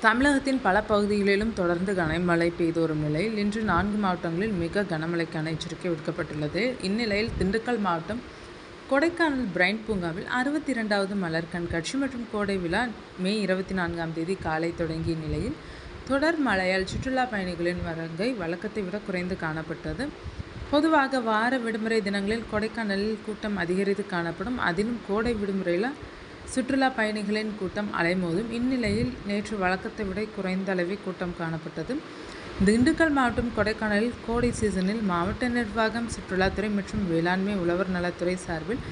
தமிழகத்தின் பல பகுதிகளிலும் தொடர்ந்து கனமழை பெய்து வரும் நிலையில் இன்று 4 மாவட்டங்களில் மிக கனமழைக்கான எச்சரிக்கை விடுக்கப்பட்டுள்ளது. இந்நிலையில் திண்டுக்கல் மாவட்டம் கொடைக்கானல் பிரைன் பூங்காவில் 62வது மலர் கண்காட்சி மற்றும் கோடை விழா மே 24ஆம் தேதி காலை தொடங்கிய நிலையில் தொடர் மழையால் சுற்றுலா பயணிகளின் வருகை வழக்கத்தை விட குறைந்து காணப்பட்டது. பொதுவாக வார விடுமுறை தினங்களில் கொடைக்கானலில் கூட்டம் அதிகரித்து காணப்படும். அதிலும் கோடை விடுமுறையில் சுற்றுலா பயணிகளின் கூட்டம் அலைமோதும். இந்நிலையில் நேற்று வழக்கத்தை விட குறைந்த அளவே கூட்டம் காணப்பட்டது. திண்டுக்கல் மாவட்டம் கொடைக்கானலில் கோடை சீசனில் மாவட்ட நிர்வாகம், சுற்றுலாத்துறை மற்றும் வேளாண்மை உழவர் நலத்துறை சார்பில்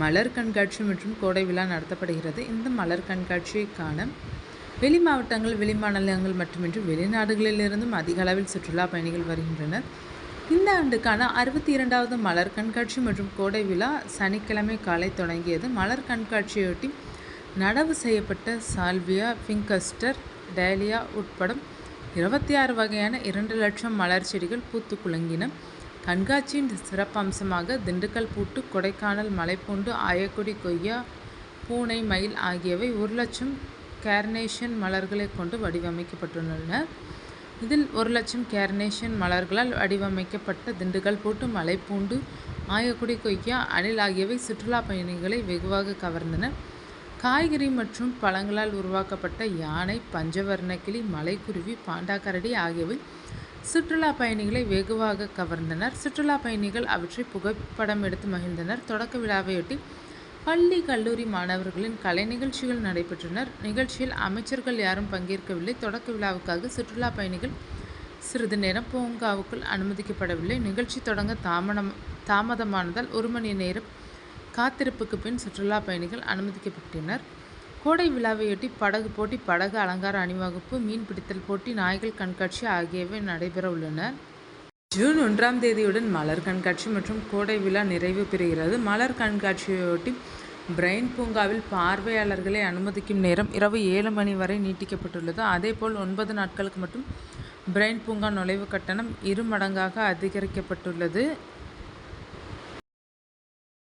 மலர் கண்காட்சி மற்றும் கோடை விழா நடத்தப்படுகிறது. இந்த மலர் கண்காட்சியை காண வெளி மாவட்டங்கள், வெளி மாநிலங்கள் மட்டுமின்றி வெளிநாடுகளிலிருந்தும் அதிக அளவில் சுற்றுலா பயணிகள் வருகின்றனர். இந்த ஆண்டுக்கான 62வது மலர் கண்காட்சி மற்றும் கோடை விழா சனிக்கிழமை காலை தொடங்கியது. மலர் கண்காட்சியொட்டி நடவு செய்யப்பட்ட சால்வியா, பிங்கஸ்டர், டேலியா உட்பட 26 வகையான 2 லட்சம் மலர் செடிகள் பூத்து குலுங்கின. கண்காட்சியின் சிறப்பம்சமாக திண்டுக்கல் பூட்டு, கொடைக்கானல் மலைப்பூண்டு, ஆயக்குடி கொய்யா, பூனை மயில் ஆகியவை 1 லட்சம் கேர்னேஷன் மலர்களை கொண்டு வடிவமைக்கப்பட்டுள்ளன. இதில் 1 லட்சம் கேர்னேஷன் மலர்களால் வடிவமைக்கப்பட்ட திண்டுக்கல் பூட்டு, மலைப்பூண்டு, ஆயக்குடி கொய்யா, அணில் ஆகியவை சுற்றுலா பயணிகளை வெகுவாக கவர்ந்தன. காய்கறி மற்றும் பழங்களால் உருவாக்கப்பட்ட யானை, பஞ்சவர்ணக்கிளி, மலைக்குருவி, பாண்டாக்கரடி ஆகியவை சுற்றுலா பயணிகளை வெகுவாக கவர்ந்தனர். சுற்றுலா பயணிகள் அவற்றை புகைப்படம் எடுத்து மகிழ்ந்தனர். தொடக்க விழாவையொட்டி பள்ளி, கல்லூரி மாணவர்களின் கலை நிகழ்ச்சிகள் நடைபெற்றனர். நிகழ்ச்சியில் அமைச்சர்கள் யாரும் பங்கேற்கவில்லை. தொடக்க விழாவுக்காக சுற்றுலா பயணிகள் சிறிது நேரம் பூங்காவுக்குள் அனுமதிக்கப்படவில்லை. நிகழ்ச்சி தொடங்க தாமதமானதால் 1 மணி நேரம் காத்திருப்புக்கு பின் சுற்றுலா பயணிகள் அனுமதிக்கப்பட்டனர். கோடை விழாவையொட்டி படகு போட்டி, படகு அலங்கார அணிவகுப்பு, மீன் பிடித்தல் போட்டி, நாய்கள் கண்காட்சி ஆகியவை நடைபெற உள்ளன. ஜூன் 1ஆம் தேதியுடன் மலர் கண்காட்சி மற்றும் கோடை விழா நிறைவு பெறுகிறது. மலர் கண்காட்சியொட்டி பிரைன் பூங்காவில் பார்வையாளர்களை அனுமதிக்கும் நேரம் இரவு 7 மணி வரை நீட்டிக்கப்பட்டுள்ளது. அதேபோல் 9 நாட்களுக்கு மட்டும் பிரைன் பூங்கா நுழைவு கட்டணம் 2 மடங்காக அதிகரிக்கப்பட்டுள்ளது.